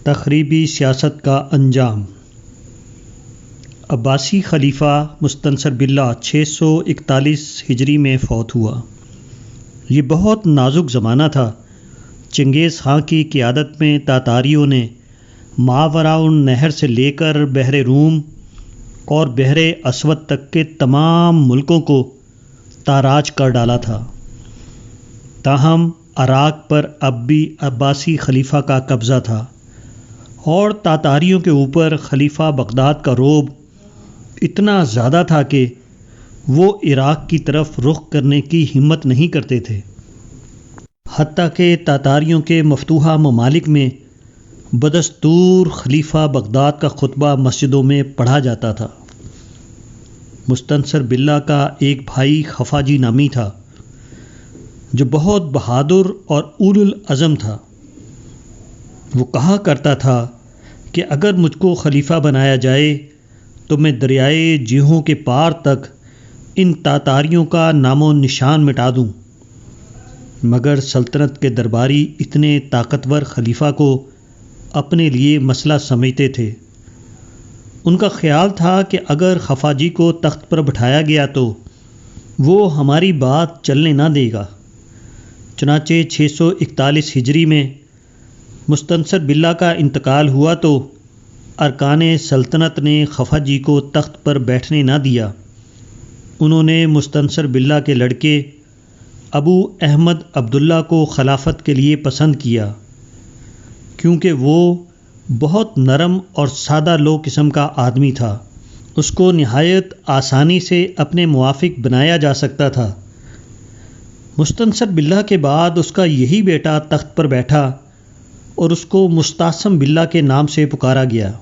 تخریبی سیاست کا انجام۔ عباسی خلیفہ مستنصر باللہ 641 ہجری میں فوت ہوا۔ یہ بہت نازک زمانہ تھا۔ چنگیز خان کی قیادت میں تاتاریوں نے ماوراء النہر سے لے کر بحر روم اور بحر اسود تک کے تمام ملکوں کو تاراج کر ڈالا تھا۔ تاہم عراق پر اب بھی عباسی خلیفہ کا قبضہ تھا اور تاتاریوں کے اوپر خلیفہ بغداد کا رعب اتنا زیادہ تھا کہ وہ عراق کی طرف رخ کرنے کی ہمت نہیں کرتے تھے، حتیٰ کہ تاتاریوں کے مفتوحہ ممالک میں بدستور خلیفہ بغداد کا خطبہ مسجدوں میں پڑھا جاتا تھا۔ مستنصر باللہ کا ایک بھائی خفاجی نامی تھا جو بہت بہادر اور اول العزم تھا۔ وہ کہا کرتا تھا کہ اگر مجھ کو خلیفہ بنایا جائے تو میں دریائے جیحوں کے پار تک ان تاتاریوں کا نام و نشان مٹا دوں، مگر سلطنت کے درباری اتنے طاقتور خلیفہ کو اپنے لیے مسئلہ سمجھتے تھے۔ ان کا خیال تھا کہ اگر خفاجی کو تخت پر بٹھایا گیا تو وہ ہماری بات چلنے نہ دے گا۔ چنانچہ 641 ہجری میں مستنصر باللہ کا انتقال ہوا تو ارکان سلطنت نے خفاجی کو تخت پر بیٹھنے نہ دیا۔ انہوں نے مستنصر باللہ کے لڑکے ابو احمد عبداللہ کو خلافت کے لیے پسند کیا، کیونکہ وہ بہت نرم اور سادہ لو قسم کا آدمی تھا۔ اس کو نہایت آسانی سے اپنے موافق بنایا جا سکتا تھا۔ مستنصر باللہ کے بعد اس کا یہی بیٹا تخت پر بیٹھا اور اس کو مستعصم باللہ کے نام سے پکارا گیا۔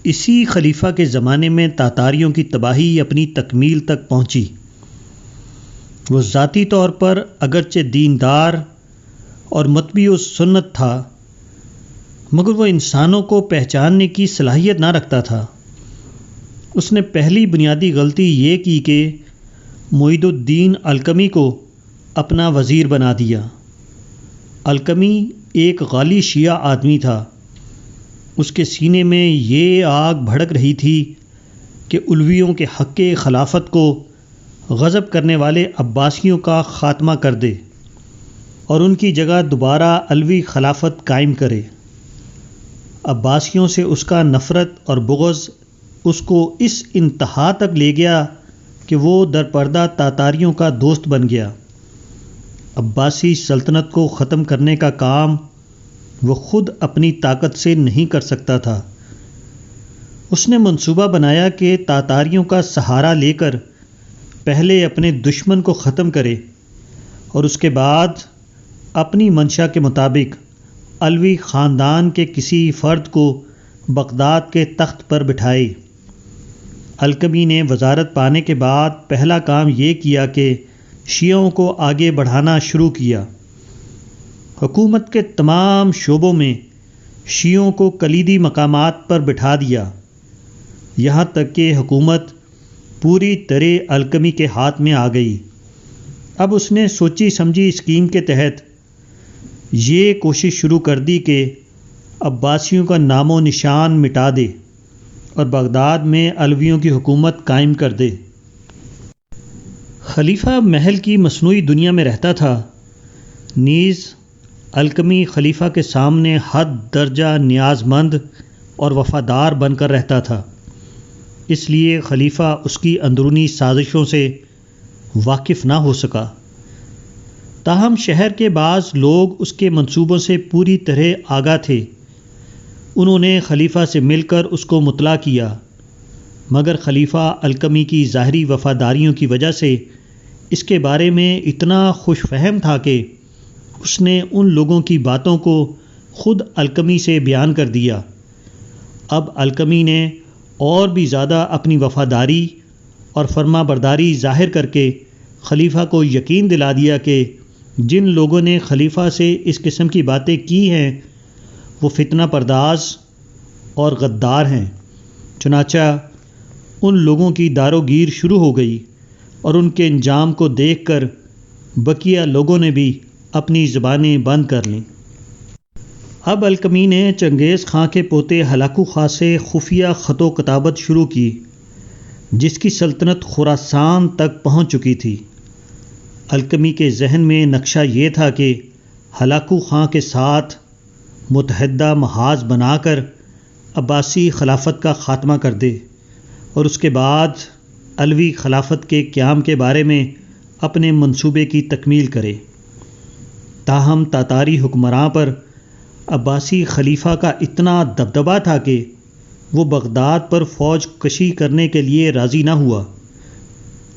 اسی خلیفہ کے زمانے میں تاتاریوں کی تباہی اپنی تکمیل تک پہنچی۔ وہ ذاتی طور پر اگرچہ دیندار اور متبع سنت تھا، مگر وہ انسانوں کو پہچاننے کی صلاحیت نہ رکھتا تھا۔ اس نے پہلی بنیادی غلطی یہ کی کہ معید الدین الکمی کو اپنا وزیر بنا دیا۔ الکمی ایک غالی شیعہ آدمی تھا۔ اس کے سینے میں یہ آگ بھڑک رہی تھی کہ علویوں کے حق خلافت کو غضب کرنے والے عباسیوں کا خاتمہ کر دے اور ان کی جگہ دوبارہ علوی خلافت قائم کرے۔ عباسیوں سے اس کا نفرت اور بغض اس کو اس انتہا تک لے گیا کہ وہ درپردہ تاتاریوں کا دوست بن گیا۔ عباسی سلطنت کو ختم کرنے کا کام وہ خود اپنی طاقت سے نہیں کر سکتا تھا۔ اس نے منصوبہ بنایا کہ تاتاریوں کا سہارا لے کر پہلے اپنے دشمن کو ختم کرے اور اس کے بعد اپنی منشا کے مطابق علوی خاندان کے کسی فرد کو بغداد کے تخت پر بٹھائے۔ الکمی نے وزارت پانے کے بعد پہلا کام یہ کیا کہ شیعوں کو آگے بڑھانا شروع کیا۔ حکومت کے تمام شعبوں میں شیعوں کو کلیدی مقامات پر بٹھا دیا، یہاں تک کہ حکومت پوری طرح الکمی کے ہاتھ میں آ گئی۔ اب اس نے سوچی سمجھی اسکیم کے تحت یہ کوشش شروع کر دی کہ عباسیوں کا نام و نشان مٹا دے اور بغداد میں علویوں کی حکومت قائم کر دے۔ خلیفہ محل کی مصنوعی دنیا میں رہتا تھا، نیز الکمی خلیفہ کے سامنے حد درجہ نیاز مند اور وفادار بن کر رہتا تھا، اس لیے خلیفہ اس کی اندرونی سازشوں سے واقف نہ ہو سکا۔ تاہم شہر کے بعض لوگ اس کے منصوبوں سے پوری طرح آگاہ تھے۔ انہوں نے خلیفہ سے مل کر اس کو مطلع کیا، مگر خلیفہ الکمی کی ظاہری وفاداریوں کی وجہ سے اس کے بارے میں اتنا خوش فہم تھا کہ اس نے ان لوگوں کی باتوں کو خود الکمی سے بیان کر دیا۔ اب الکمی نے اور بھی زیادہ اپنی وفاداری اور فرما برداری ظاہر کر کے خلیفہ کو یقین دلا دیا کہ جن لوگوں نے خلیفہ سے اس قسم کی باتیں کی ہیں وہ فتنہ پرداز اور غدار ہیں۔ چنانچہ ان لوگوں کی دار و گیر شروع ہو گئی اور ان کے انجام کو دیکھ کر بقیہ لوگوں نے بھی اپنی زبانیں بند کر لیں۔ اب الکمی نے چنگیز خاں کے پوتے ہلاکو خاں سے خفیہ خط و کتابت شروع کی، جس کی سلطنت خراسان تک پہنچ چکی تھی۔ الکمی کے ذہن میں نقشہ یہ تھا کہ ہلاکو خاں کے ساتھ متحدہ محاذ بنا کر عباسی خلافت کا خاتمہ کر دے اور اس کے بعد علوی خلافت کے قیام کے بارے میں اپنے منصوبے کی تکمیل کرے۔ تاہم تاتاری حکمراں پر عباسی خلیفہ کا اتنا دبدبا تھا کہ وہ بغداد پر فوج کشی کرنے کے لیے راضی نہ ہوا۔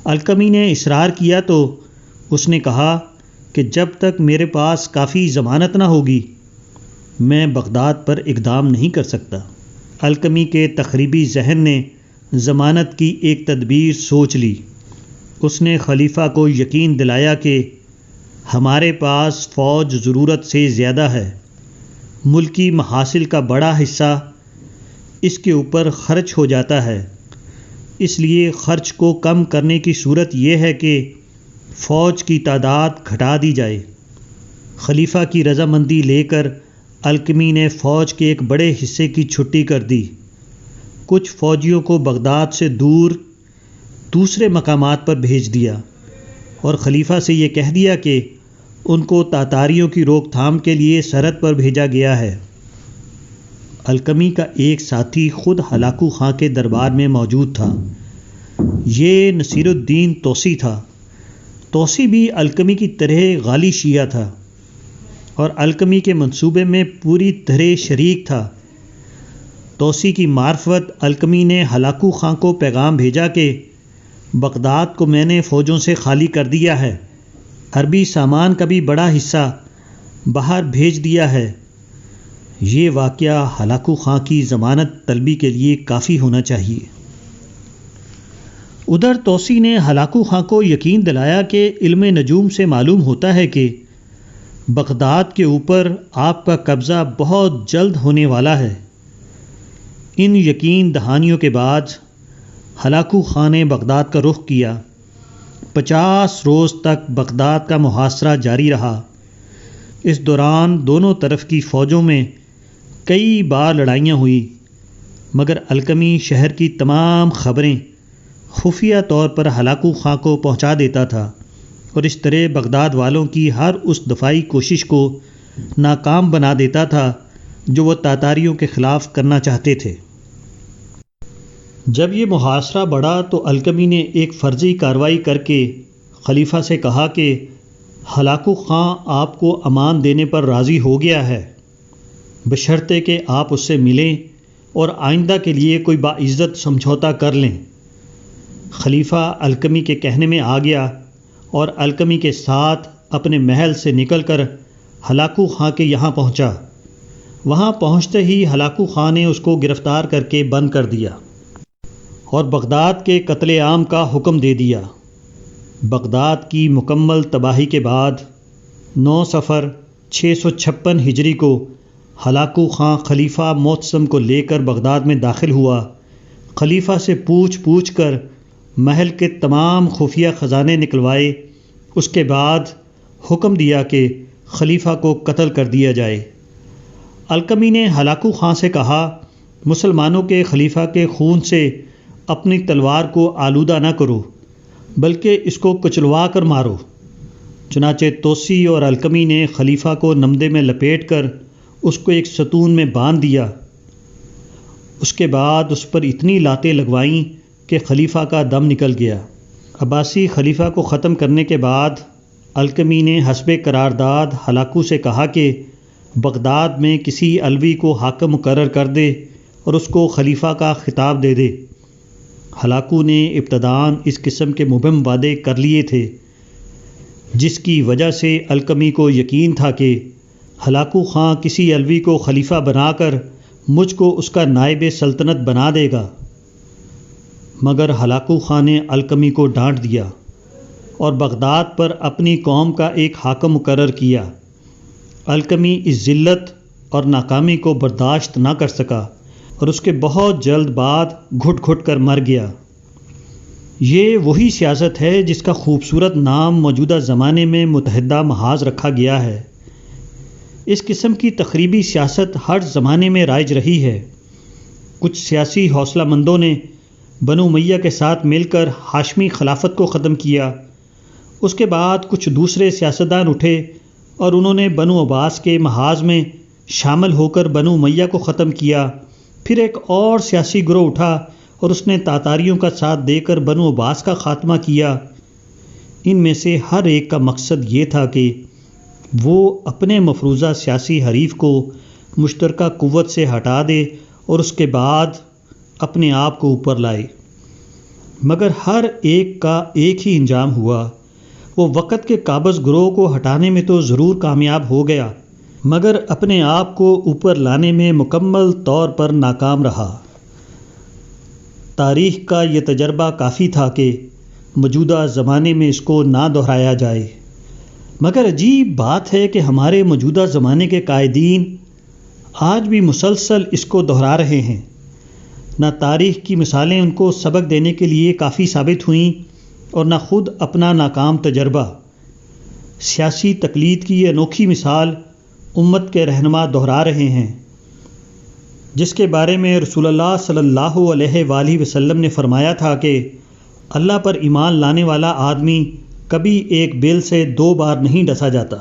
الکمی نے اصرار کیا تو اس نے کہا کہ جب تک میرے پاس کافی ضمانت نہ ہوگی میں بغداد پر اقدام نہیں کر سکتا۔ الکمی کے تخریبی ذہن نے ضمانت کی ایک تدبیر سوچ لی۔ اس نے خلیفہ کو یقین دلایا کہ ہمارے پاس فوج ضرورت سے زیادہ ہے، ملکی محاصل کا بڑا حصہ اس کے اوپر خرچ ہو جاتا ہے، اس لیے خرچ کو کم کرنے کی صورت یہ ہے کہ فوج کی تعداد گھٹا دی جائے۔ خلیفہ کی رضامندی لے کر الکمی نے فوج کے ایک بڑے حصے کی چھٹی کر دی۔ کچھ فوجیوں کو بغداد سے دور دوسرے مقامات پر بھیج دیا اور خلیفہ سے یہ کہہ دیا کہ ان کو تاتاریوں کی روک تھام کے لیے سرحد پر بھیجا گیا ہے۔ الکمی کا ایک ساتھی خود ہلاکو خاں کے دربار میں موجود تھا۔ یہ نصیر الدین توسی تھا۔ توسی بھی الکمی کی طرح غالی شیعہ تھا اور الکمی کے منصوبے میں پوری طرح شریک تھا۔ توسی کی معرفت الکمی نے ہلاکو خاں کو پیغام بھیجا کہ بغداد کو میں نے فوجوں سے خالی کر دیا ہے، عربی سامان کا بھی بڑا حصہ باہر بھیج دیا ہے۔ یہ واقعہ ہلاکو خاں کی ضمانت طلبی کے لیے کافی ہونا چاہیے۔ ادھر توسی نے ہلاکو خاں کو یقین دلایا کہ علم نجوم سے معلوم ہوتا ہے کہ بغداد کے اوپر آپ کا قبضہ بہت جلد ہونے والا ہے۔ ان یقین دہانیوں کے بعد ہلاکو خاں نے بغداد کا رخ کیا۔ 50 روز تک بغداد کا محاصرہ جاری رہا۔ اس دوران دونوں طرف کی فوجوں میں کئی بار لڑائیاں ہوئیں، مگر الکمی شہر کی تمام خبریں خفیہ طور پر ہلاکو خاں کو پہنچا دیتا تھا اور اس طرح بغداد والوں کی ہر اس دفاعی کوشش کو ناکام بنا دیتا تھا جو وہ تاتاریوں کے خلاف کرنا چاہتے تھے۔ جب یہ محاصرہ بڑھا تو الکمی نے ایک فرضی کارروائی کر کے خلیفہ سے کہا کہ ہلاکو خاں آپ کو امان دینے پر راضی ہو گیا ہے، بشرطے کہ آپ اس سے ملیں اور آئندہ کے لیے کوئی باعزت سمجھوتا کر لیں۔ خلیفہ الکمی کے کہنے میں آ گیا اور الکمی کے ساتھ اپنے محل سے نکل کر ہلاکو خاں کے یہاں پہنچا۔ وہاں پہنچتے ہی ہلاکو خاں نے اس کو گرفتار کر کے بند کر دیا اور بغداد کے قتل عام کا حکم دے دیا۔ بغداد کی مکمل تباہی کے بعد 9 صفر 656 ہجری کو ہلاکو خاں خلیفہ معتصم کو لے کر بغداد میں داخل ہوا۔ خلیفہ سے پوچھ کر محل کے تمام خفیہ خزانے نکلوائے۔ اس کے بعد حکم دیا کہ خلیفہ کو قتل کر دیا جائے۔ الکمی نے ہلاکو خاں سے کہا، مسلمانوں کے خلیفہ کے خون سے اپنی تلوار کو آلودہ نہ کرو، بلکہ اس کو کچلوا کر مارو۔ چنانچہ توسی اور الکمی نے خلیفہ کو نمدے میں لپیٹ کر اس کو ایک ستون میں باندھ دیا۔ اس کے بعد اس پر اتنی لاتیں لگوائیں کہ خلیفہ کا دم نکل گیا۔ عباسی خلیفہ کو ختم کرنے کے بعد الکمی نے حسب قرارداد ہلاکو سے کہا کہ بغداد میں کسی علوی کو حاکم مقرر کر دے اور اس کو خلیفہ کا خطاب دے دے۔ ہلاکو نے ابتداً اس قسم کے مبہم وعدے کر لیے تھے، جس کی وجہ سے الکمی کو یقین تھا کہ ہلاکو خاں کسی علوی کو خلیفہ بنا کر مجھ کو اس کا نائب سلطنت بنا دے گا۔ مگر ہلاکو خاں نے الکمی کو ڈانٹ دیا اور بغداد پر اپنی قوم کا ایک حاکم مقرر کیا۔ الکمی اس ذلت اور ناکامی کو برداشت نہ کر سکا اور اس کے بہت جلد بعد گھٹ گھٹ کر مر گیا۔ یہ وہی سیاست ہے جس کا خوبصورت نام موجودہ زمانے میں متحدہ محاذ رکھا گیا ہے۔ اس قسم کی تخریبی سیاست ہر زمانے میں رائج رہی ہے۔ کچھ سیاسی حوصلہ مندوں نے بنو امیہ کے ساتھ مل کر ہاشمی خلافت کو ختم کیا۔ اس کے بعد کچھ دوسرے سیاستدان اٹھے اور انہوں نے بنو عباس کے محاذ میں شامل ہو کر بنو امیہ کو ختم کیا۔ پھر ایک اور سیاسی گروہ اٹھا اور اس نے تاتاریوں کا ساتھ دے کر بنو عباس کا خاتمہ کیا۔ ان میں سے ہر ایک کا مقصد یہ تھا کہ وہ اپنے مفروضہ سیاسی حریف کو مشترکہ قوت سے ہٹا دے اور اس کے بعد اپنے آپ کو اوپر لائے، مگر ہر ایک کا ایک ہی انجام ہوا۔ وہ وقت کے قابض گروہ کو ہٹانے میں تو ضرور کامیاب ہو گیا، مگر اپنے آپ کو اوپر لانے میں مکمل طور پر ناکام رہا۔ تاریخ کا یہ تجربہ کافی تھا کہ موجودہ زمانے میں اس کو نہ دہرایا جائے، مگر عجیب بات ہے کہ ہمارے موجودہ زمانے کے قائدین آج بھی مسلسل اس کو دہرا رہے ہیں۔ نہ تاریخ کی مثالیں ان کو سبق دینے کے لیے کافی ثابت ہوئیں اور نہ خود اپنا ناکام تجربہ۔ سیاسی تقلید کی یہ انوکھی مثال امت کے رہنما دہرا رہے ہیں، جس کے بارے میں رسول اللہ صلی اللہ علیہ وآلہ وسلم نے فرمایا تھا کہ اللہ پر ایمان لانے والا آدمی کبھی ایک بیل سے 2 بار نہیں ڈسا جاتا۔